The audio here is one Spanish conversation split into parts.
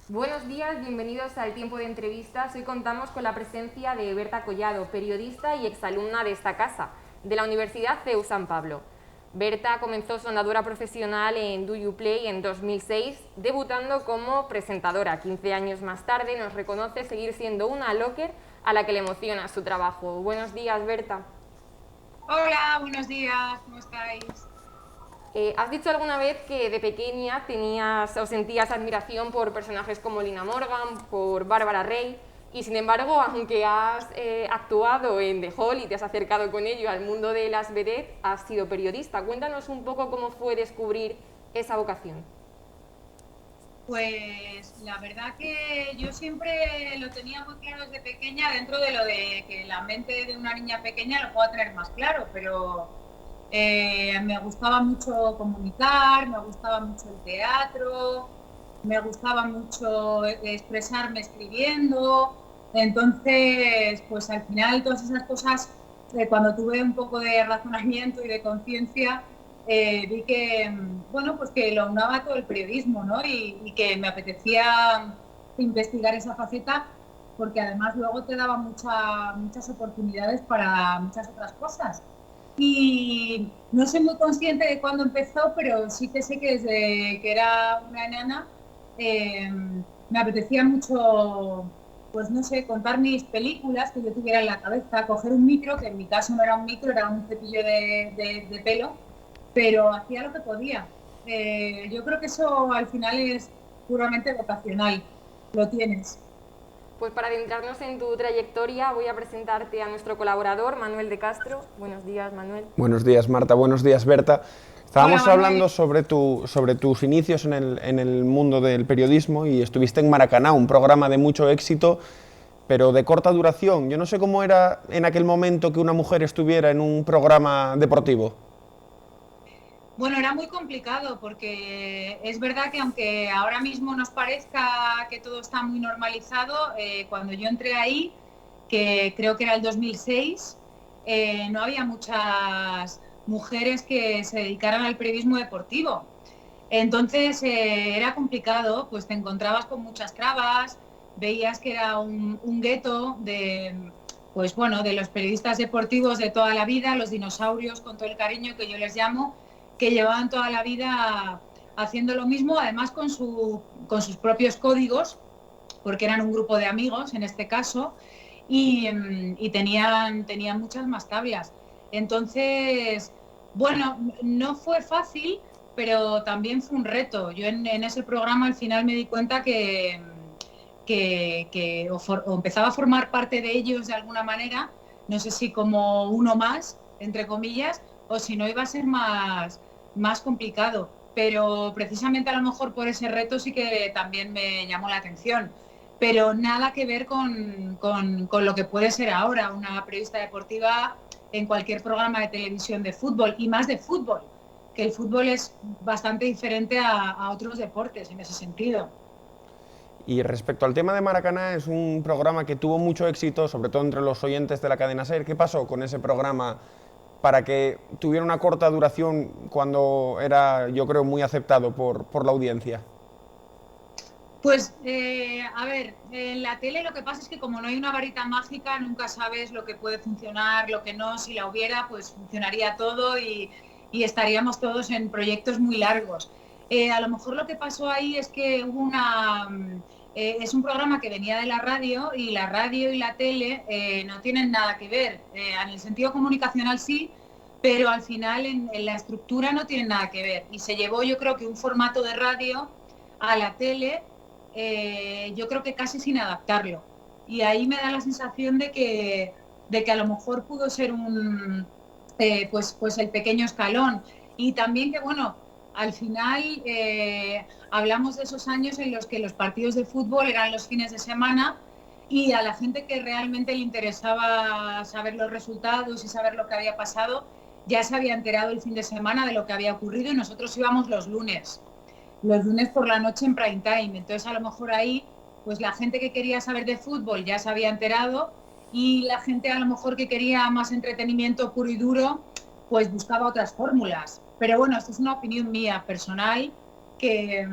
Buenos días, bienvenidos al Tiempo de Entrevistas. Hoy contamos con la presencia de Berta Collado, periodista y exalumna de esta casa, de la Universidad CEU San Pablo. Berta comenzó su andadura profesional en Do You Play en 2006, debutando como presentadora. 15 años más tarde nos reconoce seguir siendo una locker a la que le emociona su trabajo. Buenos días, Berta. Hola, buenos días, ¿cómo estáis? ¿Has dicho alguna vez que de pequeña tenías o sentías admiración por personajes como Lina Morgan, por Bárbara Rey? Y sin embargo, aunque has actuado en The Hall y te has acercado con ello al mundo de las vedettes, has sido periodista. Cuéntanos un poco cómo fue descubrir esa vocación. Pues la verdad que yo siempre lo tenía muy claro desde pequeña, dentro de lo de que la mente de una niña pequeña lo pueda tener más claro, pero me gustaba mucho comunicar, me gustaba mucho el teatro, me gustaba mucho expresarme escribiendo. Entonces, pues al final todas esas cosas, cuando tuve un poco de razonamiento y de conciencia, vi que, bueno, pues que lo unaba todo el periodismo, ¿no? Y que me apetecía investigar esa faceta porque además luego te daba muchas oportunidades para muchas otras cosas. Y no soy muy consciente de cuándo empezó, pero sí que sé que desde que era una enana me apetecía mucho, pues no sé, contar mis películas que yo tuviera en la cabeza, coger un micro, que en mi caso no era un micro, era un cepillo de pelo, pero hacía lo que podía. Yo creo que eso al final es puramente vocacional, lo tienes. Pues para adentrarnos en tu trayectoria voy a presentarte a nuestro colaborador, Manuel de Castro. Buenos días, Manuel. Buenos días, Marta. Buenos días, Berta. Hola Estábamos Manuel. hablando sobre tus inicios en el mundo del periodismo y estuviste en Maracaná, un programa de mucho éxito, pero de corta duración. Yo no sé cómo era en aquel momento que una mujer estuviera en un programa deportivo. Bueno, era muy complicado porque es verdad que aunque ahora mismo nos parezca que todo está muy normalizado, cuando yo entré ahí, que creo que era el 2006, no había muchas mujeres que se dedicaran al periodismo deportivo. Entonces era complicado, pues te encontrabas con muchas trabas, veías que era un gueto de, pues bueno, de los periodistas deportivos de toda la vida, los dinosaurios con todo el cariño que yo les llamo, que llevaban toda la vida haciendo lo mismo, además con sus propios códigos, porque eran un grupo de amigos en este caso, y tenían muchas más tablas. Entonces, bueno, no fue fácil, pero también fue un reto. Yo en ese programa al final me di cuenta que empezaba a formar parte de ellos de alguna manera, no sé si como uno más, entre comillas, o si no iba a ser más complicado. Pero precisamente a lo mejor por ese reto sí que también me llamó la atención. Pero nada que ver con lo que puede ser ahora una periodista deportiva en cualquier programa de televisión de fútbol, y más de fútbol, que el fútbol es bastante diferente a otros deportes en ese sentido. Y respecto al tema de Maracaná, es un programa que tuvo mucho éxito, sobre todo entre los oyentes de la cadena SER. ¿Qué pasó con ese programa para que tuviera una corta duración cuando era, yo creo, muy aceptado por la audiencia? Pues, a ver, en la tele lo que pasa es que como no hay una varita mágica, nunca sabes lo que puede funcionar, lo que no. Si la hubiera, pues funcionaría todo y estaríamos todos en proyectos muy largos. A lo mejor lo que pasó ahí es que hubo es un programa que venía de la radio y la tele no tienen nada que ver. En el sentido comunicacional sí, pero al final en la estructura no tienen nada que ver. Y se llevó, yo creo que un formato de radio a la tele, yo creo que casi sin adaptarlo. Y ahí me da la sensación de que a lo mejor pudo ser pues el pequeño escalón. Y también que, bueno, al final hablamos de esos años en los que los partidos de fútbol eran los fines de semana y a la gente que realmente le interesaba saber los resultados y saber lo que había pasado, ya se había enterado el fin de semana de lo que había ocurrido y nosotros íbamos los lunes por la noche en prime time. Entonces, a lo mejor ahí, pues la gente que quería saber de fútbol ya se había enterado y la gente a lo mejor que quería más entretenimiento puro y duro, pues buscaba otras fórmulas. Pero bueno, esto es una opinión mía personal que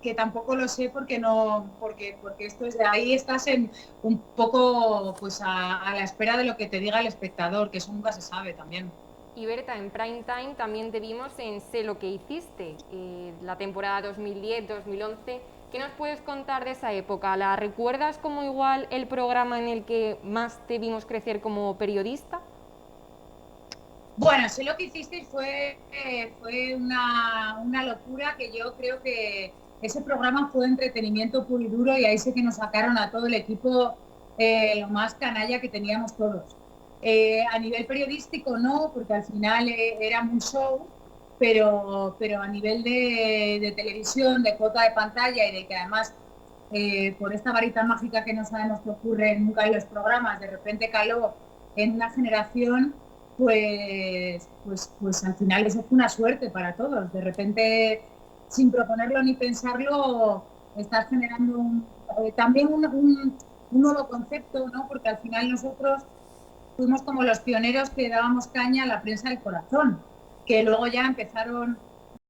que tampoco lo sé porque no, porque esto es de ahí, estás en un poco pues a la espera de lo que te diga el espectador, que eso nunca se sabe también. Y Berta, en Prime Time también te vimos en Sé lo que hiciste, la temporada 2010-2011. ¿Qué nos puedes contar de esa época? ¿La recuerdas como igual el programa en el que más te vimos crecer como periodista? Bueno, sé lo que hicisteis fue una locura, que yo creo que ese programa fue entretenimiento puro y duro, y ahí sé que nos sacaron a todo el equipo lo más canalla que teníamos todos. A nivel periodístico no, porque al final era un show, pero a nivel de televisión, de cuota de pantalla y de que además por esta varita mágica que no sabemos qué ocurre nunca en los programas, de repente caló en una generación, pues al final eso fue una suerte para todos. De repente, sin proponerlo ni pensarlo, estás generando también un nuevo concepto, ¿no? Porque al final nosotros fuimos como los pioneros que dábamos caña a la prensa del corazón, que luego ya empezaron un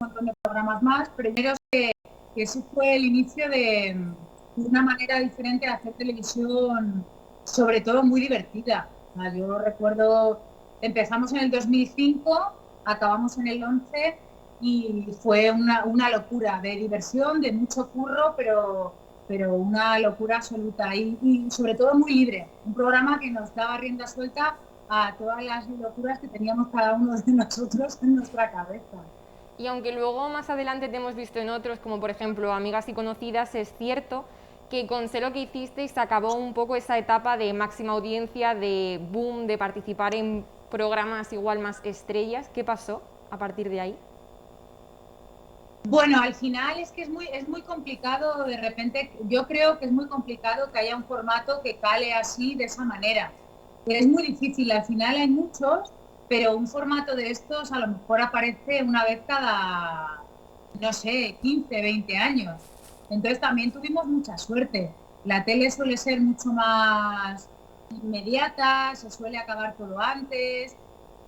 montón de programas más, primeros que ese fue el inicio de una manera diferente de hacer televisión, sobre todo muy divertida. O sea, yo recuerdo, empezamos en el 2005, acabamos en el 11 y fue una locura de diversión, de mucho curro, pero una locura absoluta y sobre todo muy libre. Un programa que nos daba rienda suelta a todas las locuras que teníamos cada uno de nosotros en nuestra cabeza. Y aunque luego más adelante te hemos visto en otros, como por ejemplo Amigas y Conocidas, es cierto que con Sé lo que hicisteis se acabó un poco esa etapa de máxima audiencia, de boom, de participar en programas igual más estrellas. ¿Qué pasó a partir de ahí? Bueno, al final es que es muy complicado, de repente, yo creo que es muy complicado que haya un formato que cale así, de esa manera. Es muy difícil, al final hay muchos, pero un formato de estos a lo mejor aparece una vez cada, no sé, 15, 20 años. Entonces también tuvimos mucha suerte. La tele suele ser mucho más inmediata, se suele acabar todo antes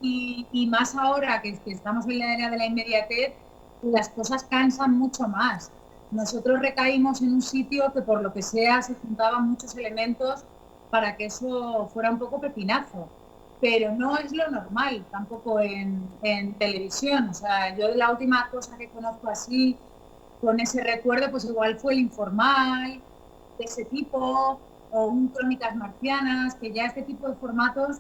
y más ahora que estamos en la era de la inmediatez, las cosas cansan mucho más. Nosotros recaímos en un sitio que por lo que sea se juntaban muchos elementos para que eso fuera un poco pepinazo, pero no es lo normal tampoco en televisión. O sea, yo la última cosa que conozco así, con ese recuerdo, pues igual fue El Informal, de ese tipo, o un Crónicas Marcianas, que ya este tipo de formatos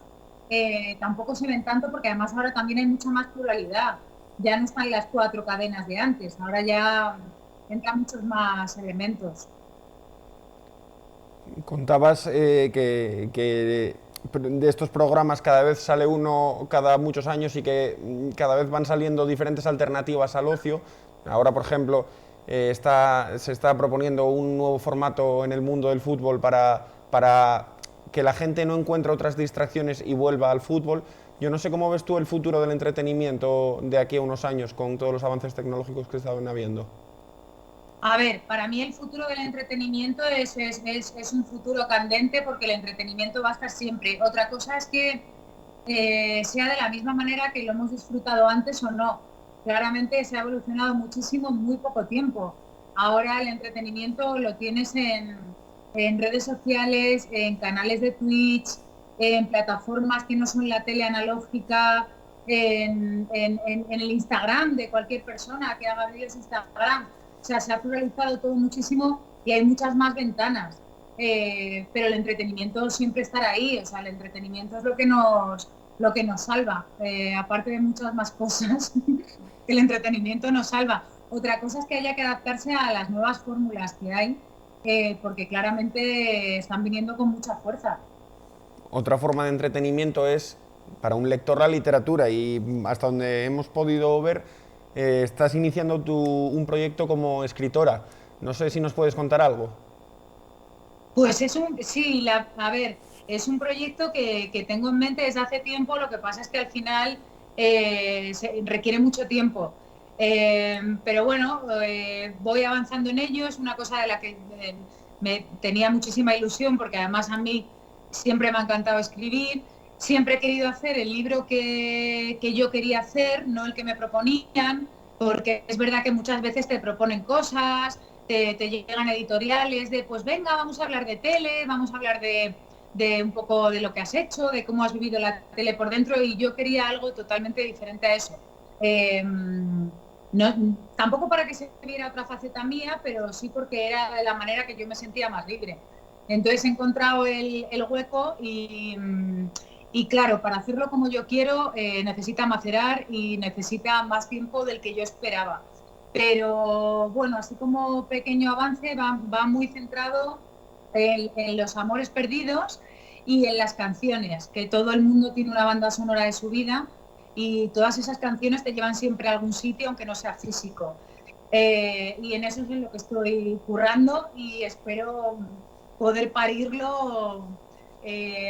tampoco se ven tanto, porque además ahora también hay mucha más pluralidad. Ya no están las 4 cadenas de antes, ahora ya entran muchos más elementos. Contabas que de estos programas cada vez sale uno cada muchos años y que cada vez van saliendo diferentes alternativas al ocio. Ahora, por ejemplo, se está proponiendo un nuevo formato en el mundo del fútbol para que la gente no encuentre otras distracciones y vuelva al fútbol. Yo no sé cómo ves tú el futuro del entretenimiento de aquí a unos años con todos los avances tecnológicos que están habiendo. A ver, para mí el futuro del entretenimiento es un futuro candente, porque el entretenimiento va a estar siempre. Otra cosa es que sea de la misma manera que lo hemos disfrutado antes o no. Claramente se ha evolucionado muchísimo en muy poco tiempo. Ahora el entretenimiento lo tienes en redes sociales, en canales de Twitch, en plataformas que no son la tele analógica, en el Instagram de cualquier persona que haga vídeos en Instagram. O sea, se ha pluralizado todo muchísimo y hay muchas más ventanas. Pero el entretenimiento siempre estará ahí. O sea, el entretenimiento es lo que nos salva. Aparte de muchas más cosas, el entretenimiento nos salva. Otra cosa es que haya que adaptarse a las nuevas fórmulas que hay, porque claramente están viniendo con mucha fuerza. Otra forma de entretenimiento es para un lector la literatura y hasta donde hemos podido ver estás iniciando un proyecto como escritora. No sé si nos puedes contar algo. Pues sí, a ver, es un proyecto que tengo en mente desde hace tiempo. Lo que pasa es que al final requiere mucho tiempo. Pero bueno, voy avanzando en ello. Es una cosa de la que me tenía muchísima ilusión, porque además a mí siempre me ha encantado escribir. Siempre he querido hacer el libro que yo quería hacer, no el que me proponían. porque es verdad que muchas veces te proponen cosas, te llegan editoriales de, pues venga, vamos a hablar de tele, vamos a hablar de un poco de lo que has hecho, de cómo has vivido la tele por dentro, y yo quería algo totalmente diferente a eso. No, tampoco para que se viera otra faceta mía, pero sí porque era de la manera que yo me sentía más libre. Entonces he encontrado el hueco y claro, para hacerlo como yo quiero necesita macerar y necesita más tiempo del que yo esperaba. Pero bueno, así como pequeño avance va muy centrado en los amores perdidos y en las canciones, que todo el mundo tiene una banda sonora de su vida y todas esas canciones te llevan siempre a algún sitio, aunque no sea físico. Y en eso es en lo que estoy currando y espero poder parirlo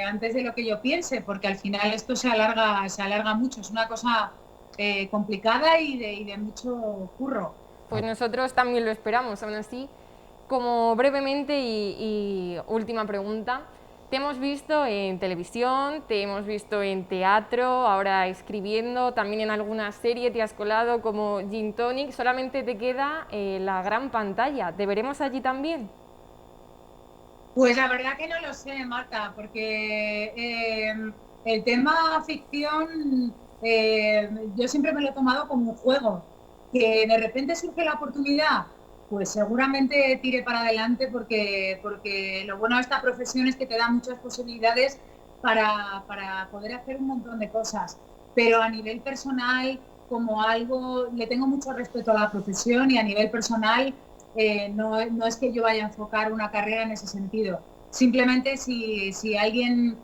antes de lo que yo piense, porque al final esto se alarga mucho, es una cosa complicada y de mucho curro. Pues nosotros también lo esperamos, aún así. Como brevemente y última pregunta, te hemos visto en televisión, te hemos visto en teatro, ahora escribiendo, también en alguna serie te has colado como Gin Tonic, solamente te queda la gran pantalla. ¿Te veremos allí también? Pues la verdad que no lo sé, Marta, porque el tema ficción yo siempre me lo he tomado como un juego, que de repente surge la oportunidad, pues seguramente tire para adelante porque lo bueno de esta profesión es que te da muchas posibilidades para poder hacer un montón de cosas, pero a nivel personal, como algo, le tengo mucho respeto a la profesión y a nivel personal no es que yo vaya a enfocar una carrera en ese sentido. Simplemente si alguien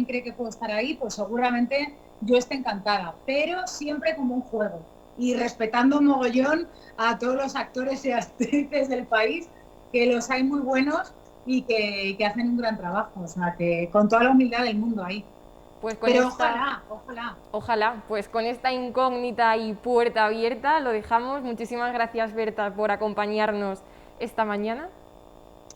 cree que puedo estar ahí, pues seguramente yo esté encantada, pero siempre como un juego y respetando mogollón a todos los actores y actrices del país, que los hay muy buenos y que hacen un gran trabajo, o sea, que con toda la humildad del mundo ahí. Pues con Pero esta, ojalá. ojalá, pues con esta incógnita y puerta abierta lo dejamos. Muchísimas gracias, Berta, por acompañarnos esta mañana.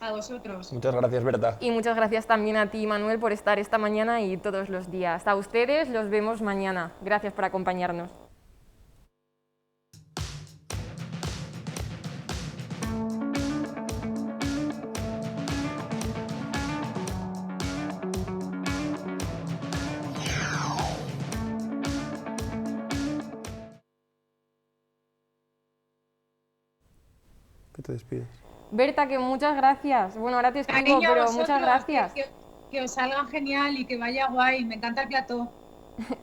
A vosotros. Muchas gracias, Berta. Y muchas gracias también a ti, Manuel, por estar esta mañana y todos los días. A ustedes los vemos mañana. Gracias por acompañarnos. ¿Qué te despides? Berta, que muchas gracias. Bueno, ahora te escribo, Cariño a pero vosotros, muchas gracias. que os salgan genial y que vaya guay. Me encanta el plató.